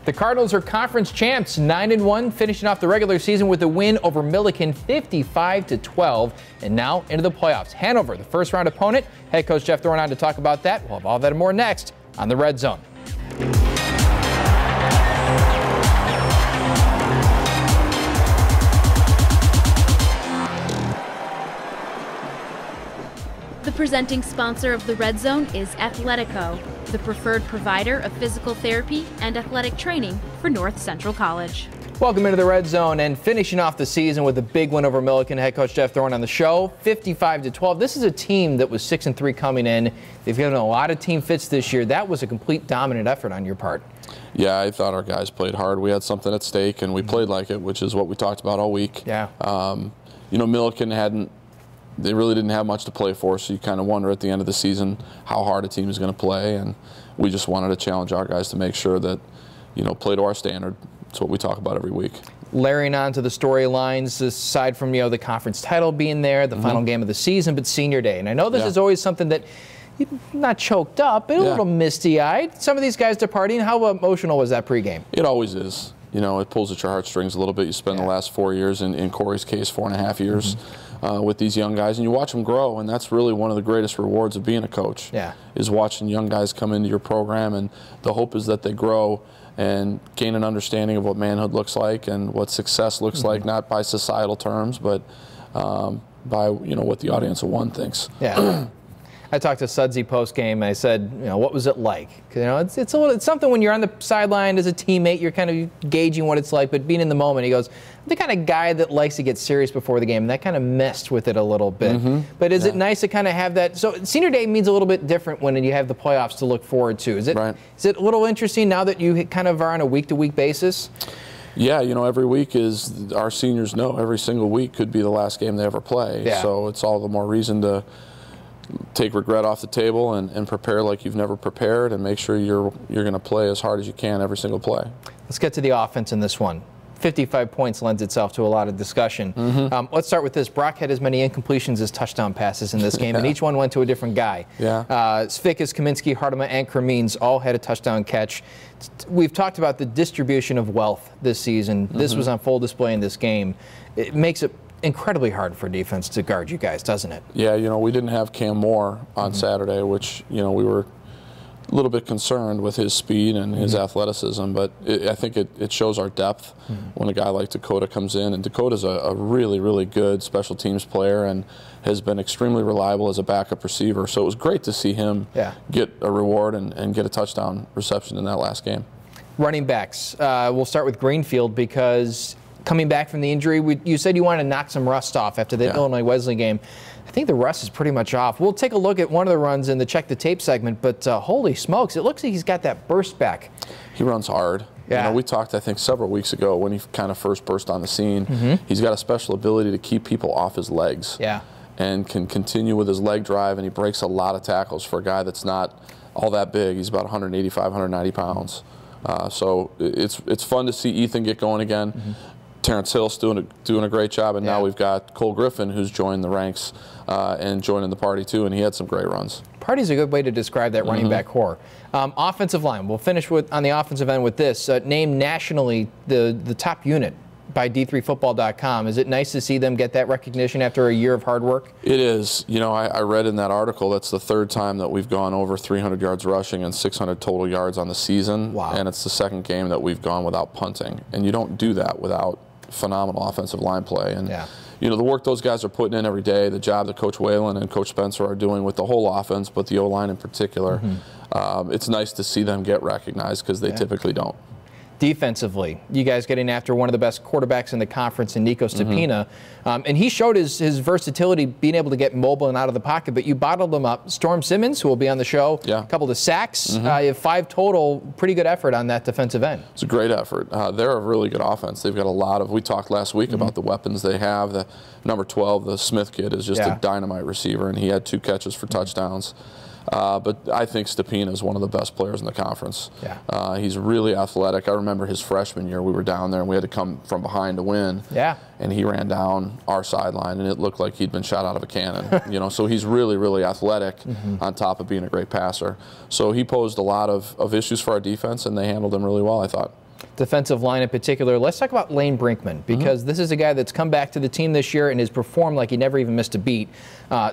The Cardinals are conference champs, 9-1, finishing off the regular season with a win over Millikin 55-12, and now into the playoffs. Hanover, the first round opponent. Head coach Jeff Thorne on to talk about that. We'll have all that and more next on the Red Zone. The presenting sponsor of the Red Zone is Athletico, the preferred provider of physical therapy and athletic training for North Central College. Welcome into the Red Zone, and finishing off the season with a big win over Millikin. Head coach Jeff Thorne on the show, 55-12. This is a team that was 6-3 coming in. They've given a lot of team fits this year. That was a complete dominant effort on your part. Yeah, I thought our guys played hard. We had something at stake, and we played like it, which is what we talked about all week. Yeah. You know, Millikin they really didn't have much to play for, so you kind of wonder at the end of the season how hard a team is going to play, and we just wanted to challenge our guys to make sure that, you know, play to our standard. That's what we talk about every week. Layering on to the storylines, aside from, you know, the conference title being there, the final game of the season, but senior day. And I know this is always something that you're not choked up, but a little misty-eyed. Some of these guys departing, how emotional was that pregame? It always is. You know, it pulls at your heartstrings a little bit. You spend the last 4 years, in Cory's case, 4.5 years, with these young guys, and you watch them grow, and that's really one of the greatest rewards of being a coach, is watching young guys come into your program, and the hope is that they grow and gain an understanding of what manhood looks like and what success looks like, not by societal terms, but by, you know, what the audience of one thinks. Yeah. I talked to Sudsy post-game, and I said, you know, what was it like? You know, it's something when you're on the sideline as a teammate, you're kind of gauging what it's like, but being in the moment, he goes, I'm the kind of guy that likes to get serious before the game, and that kind of messed with it a little bit. But is it nice to kind of have that? So senior day means a little bit different when you have the playoffs to look forward to. Is it a little interesting now that you kind of are on a week-to-week basis? Yeah, you know, every week is, our seniors know, every single week could be the last game they ever play. So it's all the more reason to take regret off the table and prepare like you've never prepared, and make sure you're going to play as hard as you can every single play. Let's get to the offense in this one. 55 points lends itself to a lot of discussion. Let's start with this. Brock had as many incompletions as touchdown passes in this game, and each one went to a different guy. Svikas, Kaminsky, Hartema, and Kremins all had a touchdown catch. We've talked about the distribution of wealth this season. This was on full display in this game. It makes it incredibly hard for defense to guard you guys, doesn't it? Yeah, you know, we didn't have Cam Moore on Saturday, which, you know, we were a little bit concerned with his speed and his athleticism, but I think it shows our depth when a guy like Dakota comes in. And Dakota's a really, really good special teams player and has been extremely reliable as a backup receiver. So it was great to see him get a reward and get a touchdown reception in that last game. Running backs, we'll start with Greenfield, because coming back from the injury, you said you wanted to knock some rust off after the Illinois Wesley game. I think the rust is pretty much off. We'll take a look at one of the runs in the Check the Tape segment, but holy smokes, it looks like he's got that burst back. He runs hard. You know, we talked, I think, several weeks ago when he kind of first burst on the scene. He's got a special ability to keep people off his legs. And can continue with his leg drive, and he breaks a lot of tackles for a guy that's not all that big. He's about 185, 190 pounds. So it's fun to see Ethan get going again. Terrence Hill's doing a great job, and now we've got Cole Griffin, who's joined the ranks and joining the party too, and he had some great runs. Party's a good way to describe that running back core. Offensive line, we'll finish on the offensive end with this. Named nationally the top unit by D3Football.com. Is it nice to see them get that recognition after a year of hard work? It is. You know, I read in that article that's the third time that we've gone over 300 yards rushing and 600 total yards on the season. Wow. And it's the second game that we've gone without punting. And you don't do that without phenomenal offensive line play. And you know, the work those guys are putting in every day, the job that Coach Whalen and Coach Spencer are doing with the whole offense, but the O-line in particular, it's nice to see them get recognized, because they typically don't. Defensively, you guys getting after one of the best quarterbacks in the conference in Nico Stepina. And he showed his versatility, being able to get mobile and out of the pocket, but you bottled him up. Storm Simmons, who will be on the show, a couple of sacks. You have 5 total. Pretty good effort on that defensive end. It's a great effort. They're a really good offense. They've got a lot of, we talked last week about the weapons they have. The number 12, the Smith kid, is just a dynamite receiver, and he had 2 catches for touchdowns. But I think Stepina is one of the best players in the conference. He's really athletic. I remember his freshman year, we were down there and we had to come from behind to win. And he ran down our sideline and it looked like he'd been shot out of a cannon. You know, so he's really, really athletic on top of being a great passer. So he posed a lot of issues for our defense, and they handled him really well, I thought. defensive line in particular. Let's talk about Lane Brinkman, because this is a guy that's come back to the team this year and has performed like he never even missed a beat.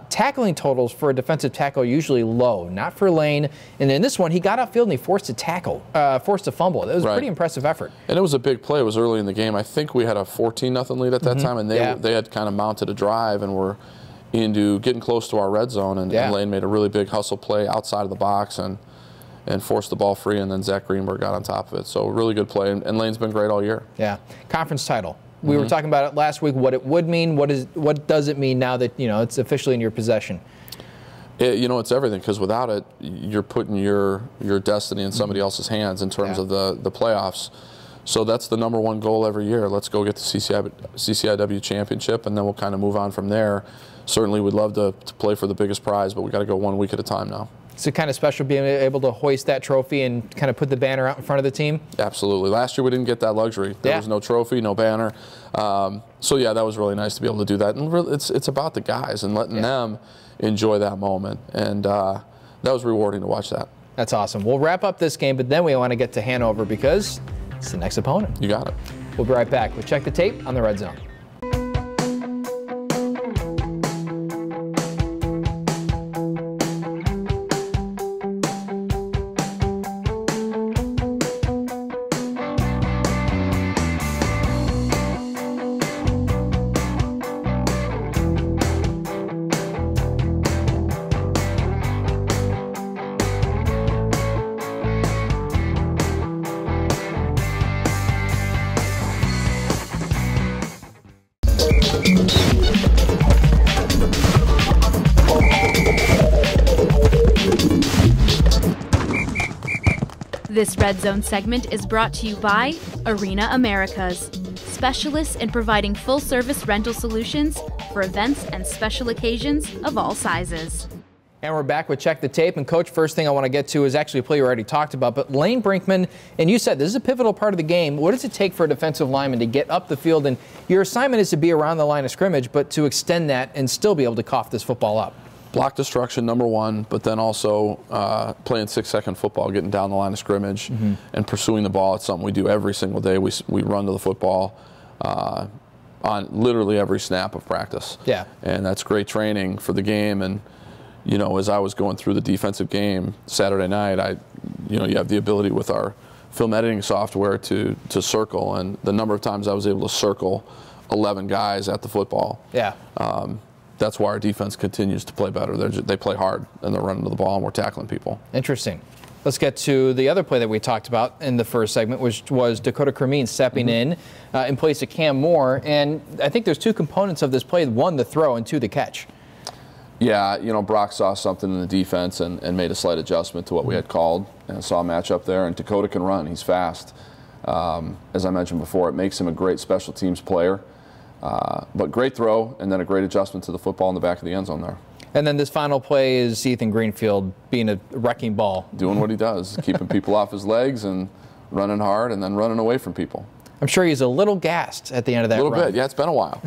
Tackling totals for a defensive tackle are usually low, not for Lane. And in this one, he got upfield and he forced a tackle, forced a fumble. It was a pretty impressive effort. And it was a big play. It was early in the game. I think we had a 14-0 lead at that time, and they had kind of mounted a drive and were into getting close to our red zone, and Lane made a really big hustle play outside of the box and forced the ball free, and then Zach Greenberg got on top of it. So really good play, and Lane's been great all year. Yeah. Conference title. We were talking about it last week, what it would mean. What does it mean now that, it's officially in your possession? It's everything, because without it, you're putting your destiny in somebody else's hands in terms of the playoffs. So that's the #1 goal every year. Let's go get the CCIW championship, and then we'll kind of move on from there. Certainly we'd love to play for the biggest prize, but we got to go 1 week at a time now. Is it kind of special being able to hoist that trophy and kind of put the banner out in front of the team? Absolutely. Last year we didn't get that luxury. There was no trophy, no banner. So yeah, that was really nice to be able to do that. And really, it's about the guys and letting them enjoy that moment. And that was rewarding to watch that. That's awesome. We'll wrap up this game, but then we want to get to Hanover because it's the next opponent. You got it. We'll be right back. We'll check the tape on the Red Zone. This Red Zone segment is brought to you by Arena Americas, specialists in providing full-service rental solutions for events and special occasions of all sizes. And we're back with Check the Tape. And, Coach, first thing I want to get to is actually a play you already talked about. But Lane Brinkman, and you said this is a pivotal part of the game. What does it take for a defensive lineman to get up the field? And your assignment is to be around the line of scrimmage, but to extend that and still be able to cough this football up. Block destruction, #1, but then also playing 6-second football, getting down the line of scrimmage and pursuing the ball. It's something we do every single day. We run to the football on literally every snap of practice. Yeah. And that's great training for the game. And, as I was going through the defensive game Saturday night, you have the ability with our film editing software to circle. And the number of times I was able to circle 11 guys at the football. Yeah. That's why our defense continues to play better. They play hard, and they're running to the ball, and we're tackling people. Interesting. Let's get to the other play that we talked about in the first segment, which was Dakota Cremeen stepping in place of Cam Moore. And I think there's two components of this play. One, the throw, and two, the catch. Yeah, Brock saw something in the defense and made a slight adjustment to what we had called, and saw a matchup there. And Dakota can run. He's fast. As I mentioned before, it makes him a great special teams player. But great throw, and then a great adjustment to the football in the back of the end zone there. And then this final play is Ethan Greenfield being a wrecking ball. Doing what he does, keeping people off his legs and running hard and then running away from people. I'm sure he's a little gassed at the end of that run. A little bit, yeah, it's been a while.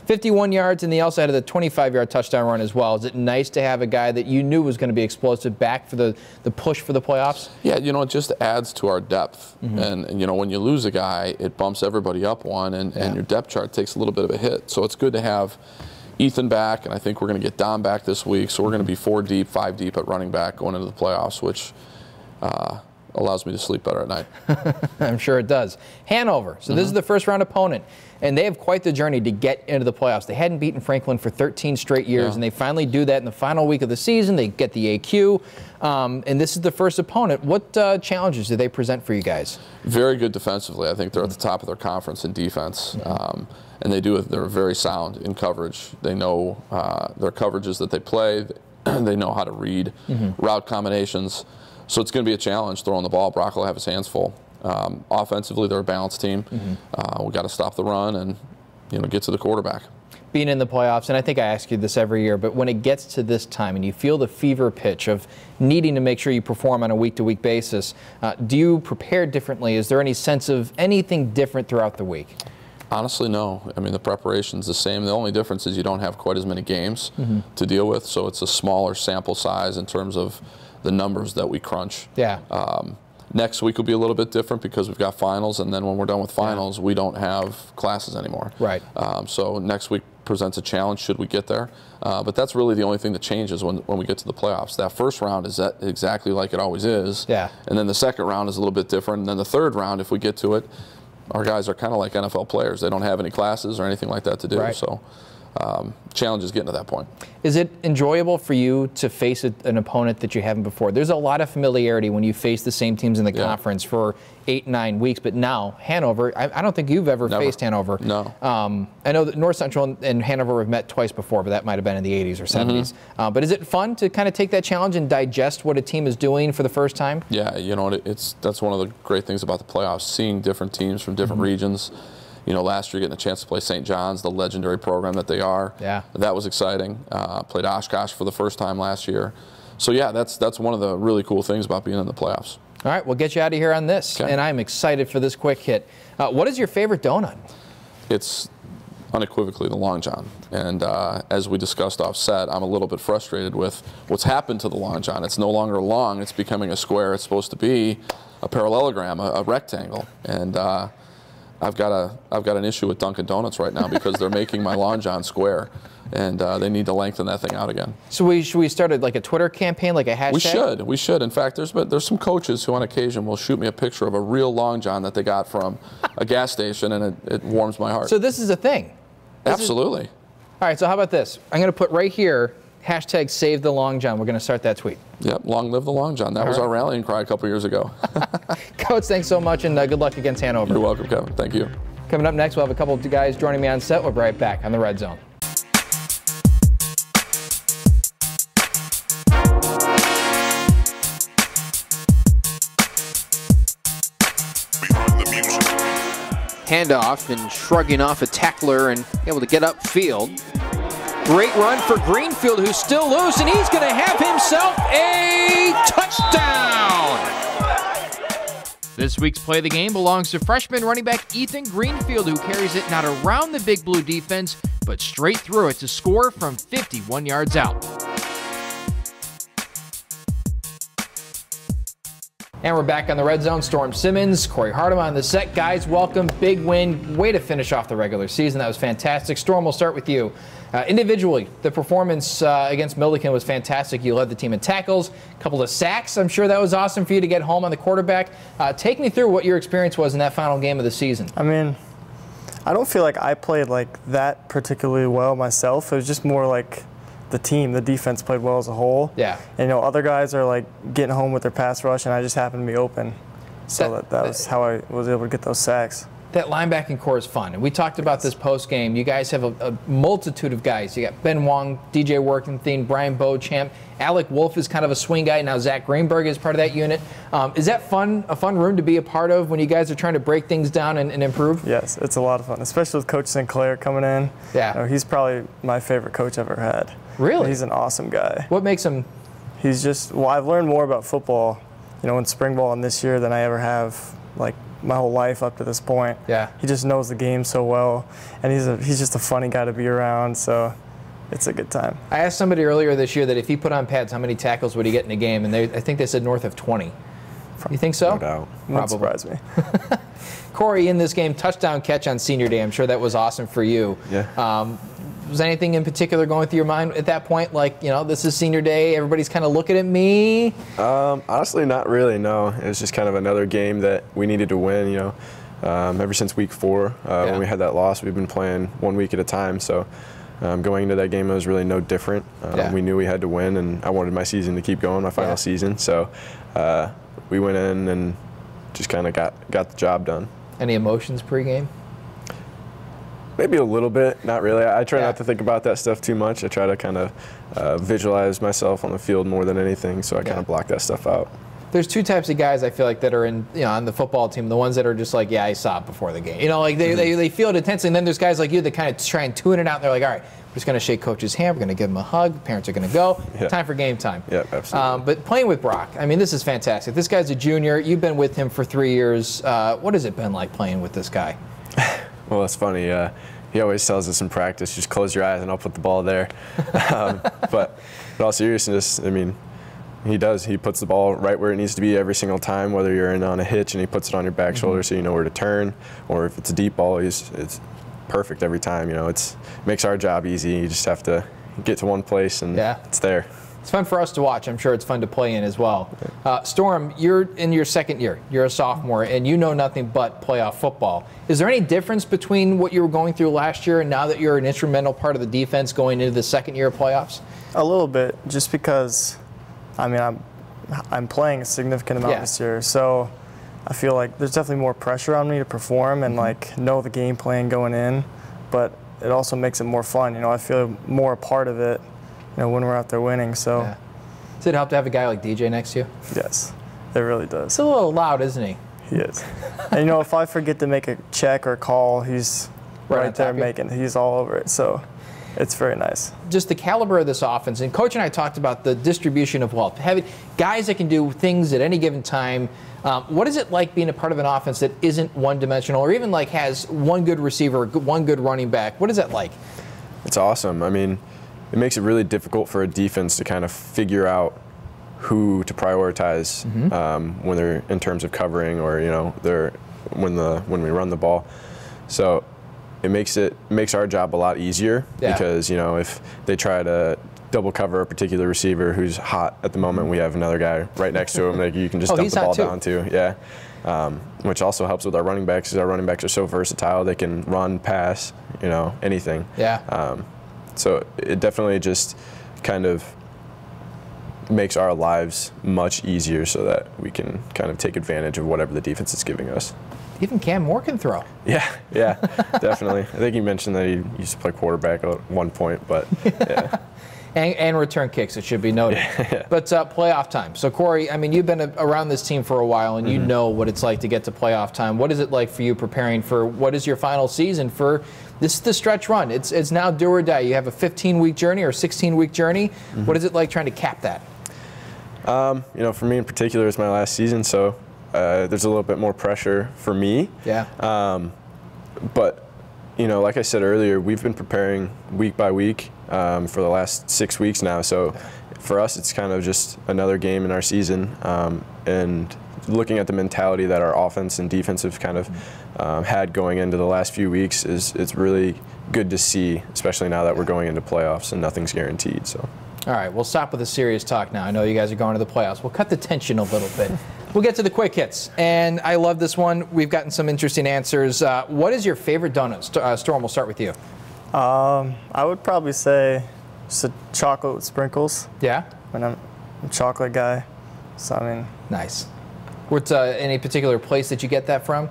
51 yards, and he also had the 25-yard touchdown run as well. Is it nice to have a guy that you knew was going to be explosive back for the push for the playoffs? Yeah, it just adds to our depth. And when you lose a guy, it bumps everybody up one, and your depth chart takes a little bit of a hit. So it's good to have Ethan back, and I think we're going to get Dom back this week. So we're going to be 4 deep, 5 deep at running back going into the playoffs, which allows me to sleep better at night. I'm sure it does. Hanover. So this is the first round opponent, and they have quite the journey to get into the playoffs. They hadn't beaten Franklin for 13 straight years, and they finally do that in the final week of the season. They get the AQ, and this is the first opponent. What challenges do they present for you guys? Very good defensively. I think they're at the top of their conference in defense, and they're very sound in coverage. They know their coverages that they play. They know how to read route combinations. So it's going to be a challenge throwing the ball. Brock will have his hands full. Offensively, they're a balanced team. We got to stop the run and get to the quarterback. Being in the playoffs, and I think I ask you this every year, but when it gets to this time and you feel the fever pitch of needing to make sure you perform on a week-to-week basis, do you prepare differently? Is there any sense of anything different throughout the week? Honestly, no. I mean, the preparation's the same. The only difference is you don't have quite as many games to deal with, so it's a smaller sample size in terms of the numbers that we crunch. Yeah. Next week will be a little bit different because we've got finals, and then when we're done with finals, we don't have classes anymore. Right. So next week presents a challenge should we get there. But that's really the only thing that changes when we get to the playoffs. That first round is exactly like it always is. Yeah. And then the second round is a little bit different. And then the third round, if we get to it, our guys are kind of like NFL players. They don't have any classes or anything like that to do. Right. So challenge is getting to that point. Is it enjoyable for you to face an opponent that you haven't before? There's a lot of familiarity when you face the same teams in the conference for 8-9 weeks, but now Hanover, I don't think you've ever faced Hanover. No. I know that North Central and Hanover have met twice before, but that might have been in the 80s or 70s. But is it fun to kind of take that challenge and digest what a team is doing for the first time? Yeah, you know, that's one of the great things about the playoffs, seeing different teams from different regions. You know, last year getting a chance to play St. John's, the legendary program that they are. Yeah. That was exciting. Played Oshkosh for the first time last year. So yeah, that's one of the really cool things about being in the playoffs. All right, we'll get you out of here on this, and I'm excited for this quick hit. What is your favorite donut? It's unequivocally the Long John. And as we discussed offset, I'm a little bit frustrated with what's happened to the Long John. It's no longer long, it's becoming a square. It's supposed to be a parallelogram, a rectangle. And I've got an issue with Dunkin' Donuts right now because they're making my Long John square, and they need to lengthen that thing out again. So should we start like a Twitter campaign, like a hashtag? We should. In fact, there's some coaches who on occasion will shoot me a picture of a real Long John that they got from a gas station, and it warms my heart. So this is a thing? Absolutely. All right, so how about this? I'm going to put right here, hashtag save the Long John. We're going to start that tweet. Yep, long live the Long John. That was our rallying cry a couple years ago. Coach, thanks so much, and good luck against Hanover. You're welcome, Kevin. Thank you. Coming up next, we'll have a couple of guys joining me on set. We'll be right back on the Red Zone. Handoff and shrugging off a tackler and able to get upfield. Great run for Greenfield, who's still loose, and he's going to have himself a touchdown. This week's play of the game belongs to freshman running back Ethan Greenfield, who carries it not around the Big Blue defense, but straight through it to score from 51 yards out. And we're back on the Red Zone. Storm Simmons, Cory Hartema on the set. Guys, welcome. Big win. Way to finish off the regular season. That was fantastic. Storm, we'll start with you. Individually, the performance against Millikin was fantastic. You led the team in tackles, a couple of sacks. I'm sure that was awesome for you to get home on the quarterback. Take me through what your experience was in that final game of the season. I mean, I don't feel like I played like that particularly well myself. It was just more like the team, the defense played well as a whole. Yeah. And, you know, other guys are like getting home with their pass rush, and I just happened to be open. So that was how I was able to get those sacks. That linebacking core is fun. And we talked about this post game. You guys have a multitude of guys. You got Ben Wong, DJ Worthington, Brian Beauchamp. Alec Wolf is kind of a swing guy. Now Zach Greenberg is part of that unit. Is that a fun room to be a part of when you guys are trying to break things down and improve? Yes, it's a lot of fun, especially with Coach Sinclair coming in. Yeah. You know, he's probably my favorite coach I've ever had. Really? He's an awesome guy. What makes him? He's just, well, I've learned more about football, you know, in spring ball and this year than I ever have, like, my whole life up to this point. Yeah. He just knows the game so well, and he's just a funny guy to be around, so it's a good time. I asked somebody earlier this year that if he put on pads, how many tackles would he get in a game, and I think they said north of 20. You think so? No doubt. Wouldn't surprise me. Cory, in this game, touchdown catch on senior day. I'm sure that was awesome for you. Yeah. Was anything in particular going through your mind at that point? Like, you know, this is senior day, everybody's kind of looking at me? Honestly, not really, no. It was just kind of another game that we needed to win, you know. Ever since week 4, when we had that loss, we've been playing 1 week at a time. So going into that game, it was really no different. We knew we had to win, and I wanted my season to keep going, my final season. So we went in and just kind of got the job done. Any emotions pregame? Maybe a little bit, not really. I try not to think about that stuff too much. I try to kind of visualize myself on the field more than anything, so I kind of block that stuff out. There's two types of guys I feel like that are on the football team. The ones that are just like, yeah, I saw it before the game. You know, like they feel it intensely. And then there's guys like you that kind of try and tune it out. And they're like, all right, we're just going to shake coach's hand. We're going to give him a hug. Parents are going to go. Time for game time. Yeah, absolutely. But playing with Brock, I mean, this is fantastic. This guy's a junior. You've been with him for 3 years. What has it been like playing with this guy? Well, it's funny. He always tells us in practice, just close your eyes and I'll put the ball there. But in all seriousness, I mean, He does. He puts the ball right where it needs to be every single time, whether you're in on a hitch and he puts it on your back shoulder so you know where to turn, or if it's a deep ball, it's perfect every time. You know, it makes our job easy. You just have to get to one place and it's there. It's fun for us to watch. I'm sure it's fun to play in as well. Storm, you're in your second year. You're a sophomore, and you know nothing but playoff football. Is there any difference between what you were going through last year and now that you're an instrumental part of the defense going into the second year of playoffs? A little bit, just because, I mean, I'm playing a significant amount this year, so I feel like there's definitely more pressure on me to perform and like know the game plan going in, but it also makes it more fun. You know, I feel more a part of it, you know, when we're out there winning. So, does it help to have a guy like DJ next to you? Yes, it really does. It's a little loud, isn't he? He is. And you know, if I forget to make a check or call, he's right there making. He's all over it. So, it's very nice. Just the caliber of this offense, and Coach and I talked about the distribution of wealth, having guys that can do things at any given time. What is it like being a part of an offense that isn't one-dimensional, or even like has one good receiver, one good running back? What is that like? It's awesome. I mean, it makes it really difficult for a defense to kind of figure out who to prioritize when they're in terms of covering, or you know, when we run the ball. So it makes our job a lot easier because you know, if they try to double cover a particular receiver who's hot at the moment, we have another guy right next to him that you can just dump the ball down to. Which also helps with our running backs, because our running backs are so versatile. They can run, pass, you know, anything. So it definitely just kind of makes our lives much easier so that we can kind of take advantage of whatever the defense is giving us. Even Cam Moore can throw. Yeah, definitely. I think you mentioned that he used to play quarterback at one point, but yeah. And return kicks, it should be noted. But playoff time. So, Cory, I mean, you've been around this team for a while, and you know what it's like to get to playoff time. What is it like for you preparing for what is your final season for? This is the stretch run. It's now do or die. You have a 15-week journey or 16-week journey. What is it like trying to cap that? You know, for me in particular, it's my last season, so there's a little bit more pressure for me. But, you know, like I said earlier, we've been preparing week by week for the last 6 weeks now. So for us, it's kind of just another game in our season. And looking at the mentality that our offense and defense have kind of had going into the last few weeks, it's really good to see, especially now that we're going into playoffs and nothing's guaranteed. So. All right, we'll stop with the serious talk now. I know you guys are going to the playoffs. We'll cut the tension a little bit. We'll get to the quick hits. And I love this one. We've gotten some interesting answers. What is your favorite donut? Storm, we'll start with you. I would probably say just a chocolate with sprinkles. Yeah? And I'm a chocolate guy, so I mean. Nice. What's any particular place that you get that from?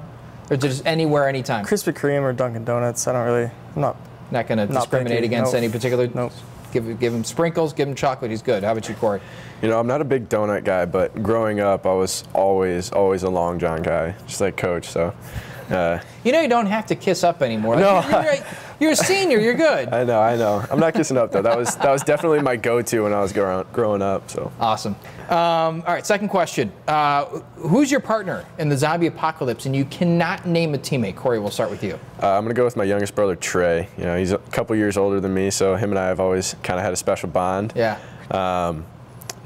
Or just anywhere, anytime? Krispy Kreme or Dunkin' Donuts. I'm not going to discriminate against any particular? Nope. Give him sprinkles, give him chocolate, he's good. How about you, Cory? You know, I'm not a big donut guy, but growing up, I was always a Long John guy, just like Coach, so. You know you don't have to kiss up anymore. You're a senior, you're good. I know. I'm not kissing up, though. That was definitely my go-to when I was growing up, so. Awesome. All right, second question. Who's your partner in the zombie apocalypse, and you cannot name a teammate? Cory, we'll start with you. I'm going to go with my youngest brother, Trey. You know, he's a couple years older than me, so him and I have always kind of had a special bond. Yeah.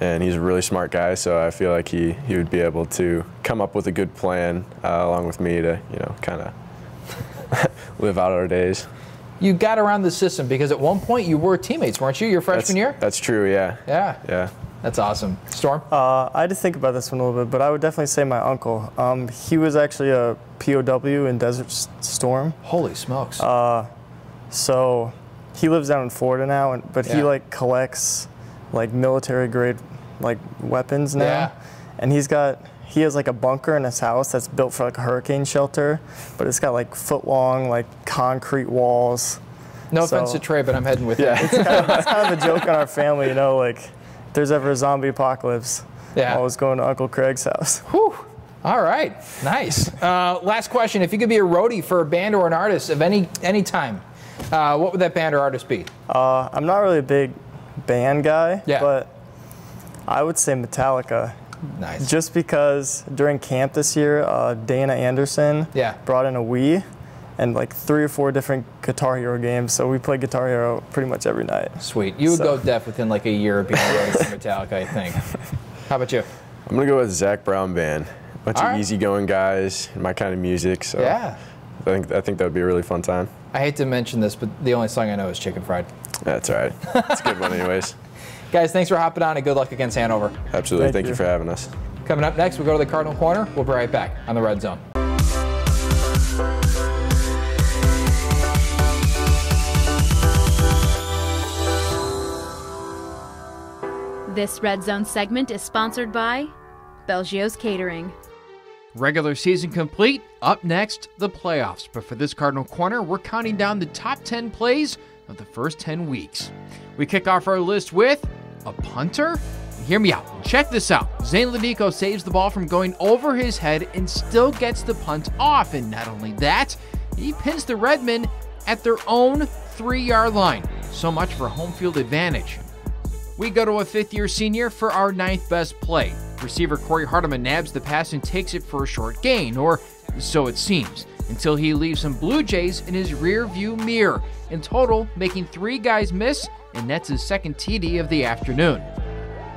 And he's a really smart guy, so I feel like he would be able to come up with a good plan along with me to, you know, kind of live out our days. You got around the system because at one point you were teammates, weren't you, your freshman year? That's true, yeah. Yeah. That's awesome. Storm? I had to think about this one a little bit, but I would definitely say my uncle. He was actually a POW in Desert Storm. Holy smokes. So he lives down in Florida now, but he like collects like military grade like weapons now. And he has like a bunker in his house that's built for like a hurricane shelter, but it's got like foot-long like concrete walls. No offense to Trey, but I'm heading with you. It's kind of a joke on our family, you know, like if there's ever a zombie apocalypse, I'm always going to Uncle Craig's house. Whew. All right, nice. Last question, if you could be a roadie for a band or an artist of any time, what would that band or artist be? I'm not really a big band guy, but I would say Metallica. Nice. Just because during camp this year, Dana Anderson brought in a Wii and like 3 or 4 different Guitar Hero games, so we played Guitar Hero pretty much every night. Sweet. You would go deaf within like a year of being roadie for Metallica, I think. How about you? I'm going to go with Zach Brown Band. A bunch of easygoing guys, my kind of music. So yeah. I think that would be a really fun time. I hate to mention this, but the only song I know is Chicken Fried. That's all right. It's a good one anyways. Guys, thanks for hopping on and good luck against Hanover. Absolutely. Thank you for having us. Coming up next, we'll go to the Cardinal Corner. We'll be right back on the Red Zone. This Red Zone segment is sponsored by Belgio's Catering. Regular season complete. Up next, the playoffs. But for this Cardinal Corner, we're counting down the top 10 plays of the first 10 weeks. We kick off our list with a punter. Hear me out. Check this out. Zane Ladico saves the ball from going over his head and still gets the punt off. And not only that, he pins the Redmen at their own 3-yard line. So much for home field advantage. We go to a 5th-year senior for our 9th best play. Receiver Cory Hartema nabs the pass and takes it for a short gain, or so it seems, until he leaves some Blue Jays in his rear-view mirror, in total making 3 guys miss and nets his second TD of the afternoon.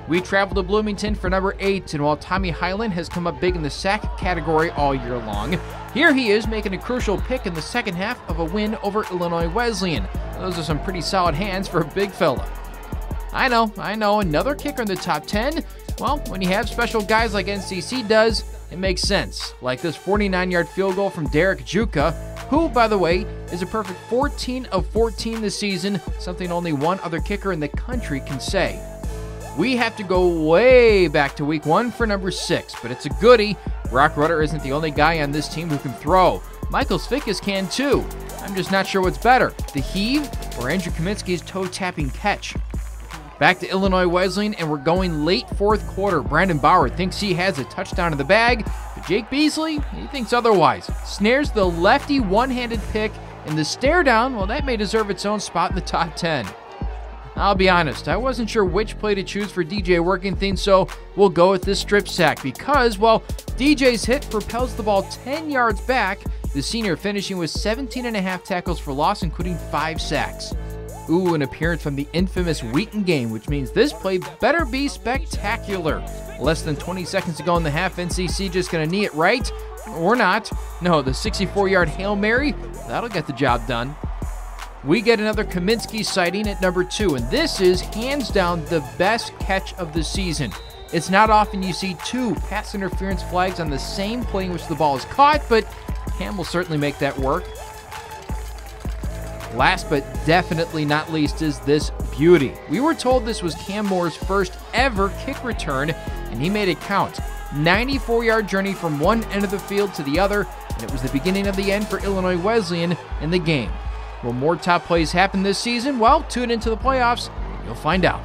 We travel to Bloomington for number 8, and while Tommy Highland has come up big in the sack category all year long, here he is making a crucial pick in the second half of a win over Illinois Wesleyan. Those are some pretty solid hands for a big fella. I know, another kicker in the top 10. Well, when you have special guys like NCC does, it makes sense. Like this 49-yard field goal from Derek Juka, who, by the way, is a perfect 14 of 14 this season, something only one other kicker in the country can say. We have to go way back to week 1 for number 6, but it's a goodie. Brock Rudder isn't the only guy on this team who can throw. Michael Svikas can too. I'm just not sure what's better, the heave or Andrew Kaminsky's toe-tapping catch. Back to Illinois Wesleyan, and we're going late 4th quarter. Brandon Bauer thinks he has a touchdown in the bag, but Jake Beasley, he thinks otherwise. Snares the lefty one-handed pick, and the stare down, well, that may deserve its own spot in the top 10. I'll be honest, I wasn't sure which play to choose for DJ working things, so we'll go with this strip sack because, well, DJ's hit propels the ball 10 yards back, the senior finishing with 17.5 tackles for loss, including 5 sacks. Ooh, an appearance from the infamous Wheaton game, which means this play better be spectacular. Less than 20 seconds to go in the half, NCC just going to knee it right, or not. No, the 64-yard Hail Mary, that'll get the job done. We get another Kaminsky sighting at number 2, and this is hands down the best catch of the season. It's not often you see 2 pass interference flags on the same play in which the ball is caught, but Cam will certainly make that work. Last but definitely not least is this beauty. We were told this was Cam Moore's first ever kick return, and he made it count. 94-yard journey from one end of the field to the other, and it was the beginning of the end for Illinois Wesleyan in the game. Will more top plays happen this season? Well, tune into the playoffs, and you'll find out.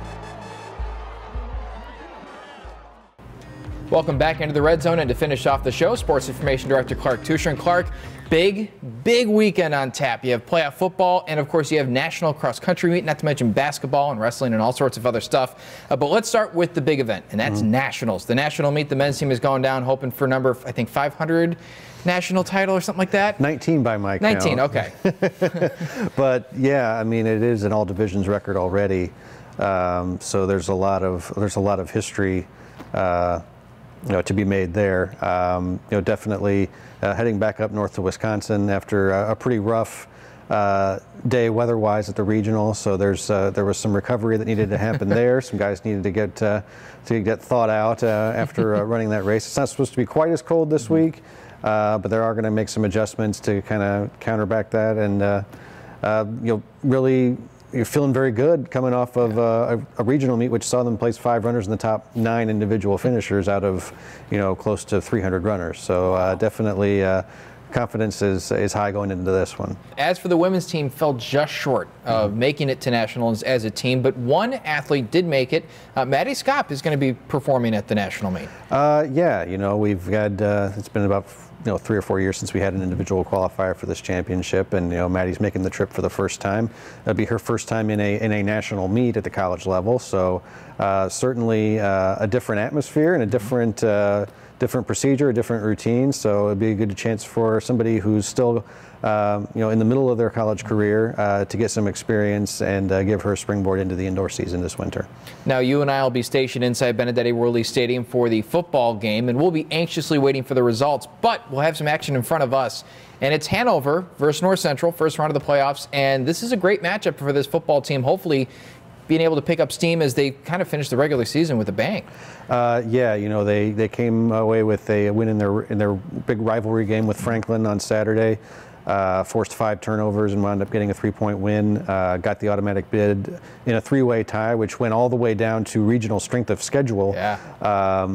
Welcome back into the Red Zone, and to finish off the show, Sports Information Director Clark Teuscher. And Clark, big weekend on tap. You have playoff football, and of course you have national cross-country meet, not to mention basketball and wrestling and all sorts of other stuff. But let's start with the big event, and that's nationals. The national meet, the men's team is going down, hoping for number, I think, 500 national title or something like that. 19 by my count. 19, okay. But yeah, I mean, it is an all divisions record already. So there's a lot of history. To be made there. Definitely heading back up north to Wisconsin after a pretty rough day weather-wise at the regional. So there was some recovery that needed to happen there. Some guys needed to get thawed out after running that race. It's not supposed to be quite as cold this week, but they are going to make some adjustments to kind of counterbact that, and really. You're feeling very good coming off of a regional meet, which saw them place 5 runners in the top 9 individual finishers out of, close to 300 runners. So definitely confidence is high going into this one. As for the women's team, fell just short of making it to nationals as a team, but one athlete did make it. Maddie Scott is going to be performing at the national meet. We've had it's been about 3 or 4 years since we had an individual qualifier for this championship, and Maddie's making the trip for the first time. That'll be her first time in a national meet at the college level, so certainly a different atmosphere and a different different procedure, a different routine. So it'd be a good chance for somebody who's still in the middle of their college career to get some experience and give her a springboard into the indoor season this winter. Now, you and I will be stationed inside Benedetti Worley Stadium for the football game, and we'll be anxiously waiting for the results, but we'll have some action in front of us. And it's Hanover versus North Central, first round of the playoffs, and this is a great matchup for this football team, hopefully being able to pick up steam as they kind of finish the regular season with a bang. They came away with a win in their big rivalry game with Franklin on Saturday. Forced 5 turnovers and wound up getting a 3-point win. Got the automatic bid in a 3-way tie, which went all the way down to regional strength of schedule,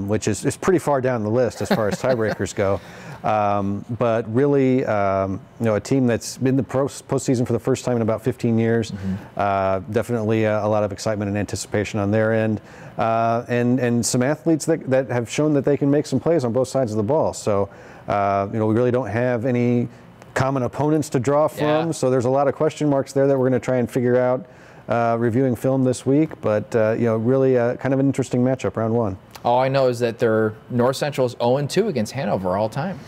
which is pretty far down the list as far as tiebreakers go. But really, a team that's been in the postseason for the first time in about 15 years. Definitely a lot of excitement and anticipation on their end, and some athletes that have shown that they can make some plays on both sides of the ball. So, we really don't have any common opponents to draw from, so there's a lot of question marks there that we're going to try and figure out reviewing film this week, but really kind of an interesting matchup, round one. All I know is that their North Central is 0-2 against Hanover all time.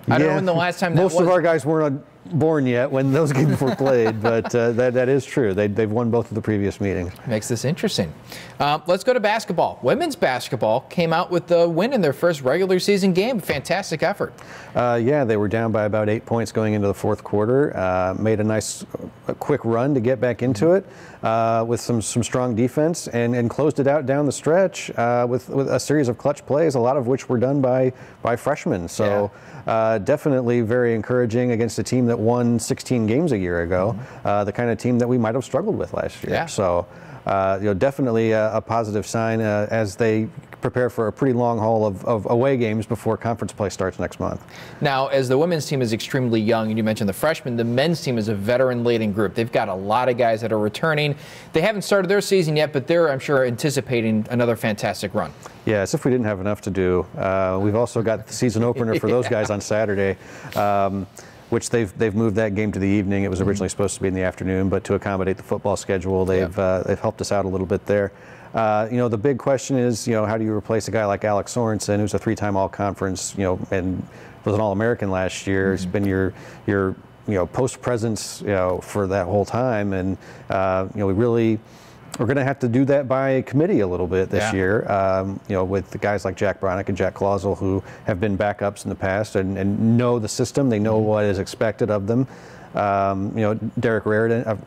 I don't know when the last time that was. Most of our guys weren't born yet when those games were played, but that is true. They've won both of the previous meetings. Makes this interesting. Let's go to basketball. Women's basketball came out with the win in their first regular season game. Fantastic effort. They were down by about 8 points going into the fourth quarter. Made a nice quick run to get back into it with some strong defense and closed it out down the stretch with a series of clutch plays, a lot of which were done by freshmen. So definitely very encouraging against a team that won 16 games a year ago, the kind of team that we might have struggled with last year. So definitely a positive sign as they prepare for a pretty long haul of away games before conference play starts next month. Now, as the women's team is extremely young, and you mentioned the freshmen, the men's team is a veteran-laden group. They've got a lot of guys that are returning. They haven't started their season yet, but they're, I'm sure, anticipating another fantastic run. Yeah, as if we didn't have enough to do. We've also got the season opener for those guys on Saturday. Which they've moved that game to the evening. It was originally supposed to be in the afternoon, but to accommodate the football schedule, they've helped us out a little bit there. The big question is, how do you replace a guy like Alex Sorensen, who's a 3-time All-Conference, and was an All-American last year? He's been your post presence, for that whole time, and we're going to have to do that by committee a little bit this year, with the guys like Jack Bronick and Jack Clausel, who have been backups in the past and know the system. They know what is expected of them. Connor Raridan.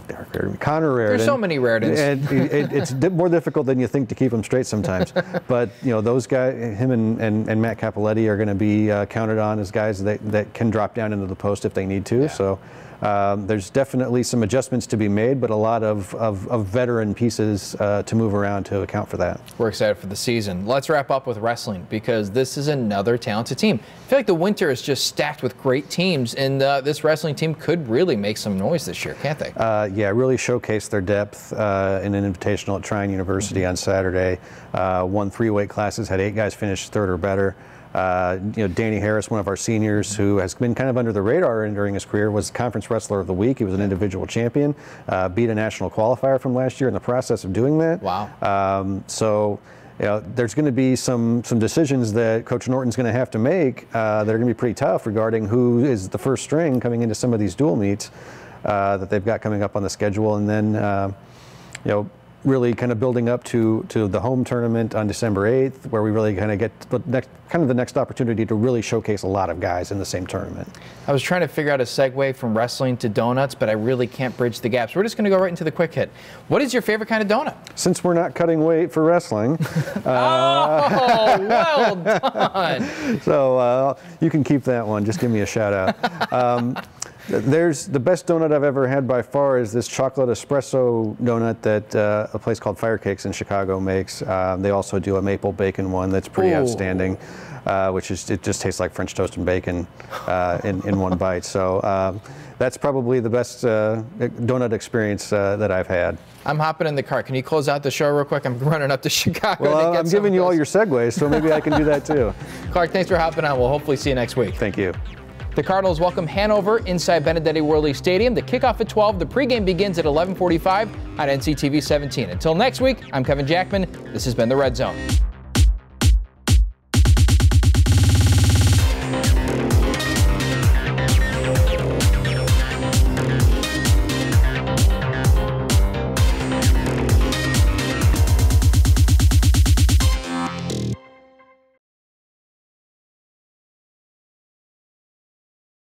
There's so many Raridans. And it's more difficult than you think to keep them straight sometimes. But those guys, him and Matt Capoletti, are going to be counted on as guys that can drop down into the post if they need to. So there's definitely some adjustments to be made, but a lot of veteran pieces to move around to account for that. We're excited for the season. Let's wrap up with wrestling, because this is another talented team. I feel like the winter is just stacked with great teams, and this wrestling team could really make some noise this year, can't they? Really showcase their depth in an invitational at Trine University on Saturday. Won 3 weight classes, had 8 guys finish 3rd or better. Danny Harris, one of our seniors, who has been kind of under the radar during his career, was Conference Wrestler of the Week. He was an individual champion, beat a national qualifier from last year in the process of doing that. Wow. There's going to be some decisions that Coach Norton's going to have to make that are going to be pretty tough regarding who is the first string coming into some of these dual meets that they've got coming up on the schedule, and then really kind of building up to the home tournament on December 8th, where we really kind of get the next opportunity to really showcase a lot of guys in the same tournament. I was trying to figure out a segue from wrestling to donuts, but I really can't bridge the gaps. We're just going to go right into the quick hit. What is your favorite kind of donut? Since we're not cutting weight for wrestling. Oh, well done. So you can keep that one. Just give me a shout out. There's the best donut I've ever had by far is this chocolate espresso donut that a place called Fire Cakes in Chicago makes. They also do a maple bacon one that's pretty outstanding, which is, it just tastes like French toast and bacon in one bite. So that's probably the best donut experience that I've had. I'm hopping in the car. Can you close out the show real quick? I'm running up to Chicago. Well, I'm giving you all your segues, so maybe I can do that too. Clark, thanks for hopping on. We'll hopefully see you next week. Thank you. The Cardinals welcome Hanover inside Benedetti Worley Stadium. The kickoff at 12. The pregame begins at 11:45 on NCTV 17. Until next week, I'm Kevin Jackman. This has been The Red Zone.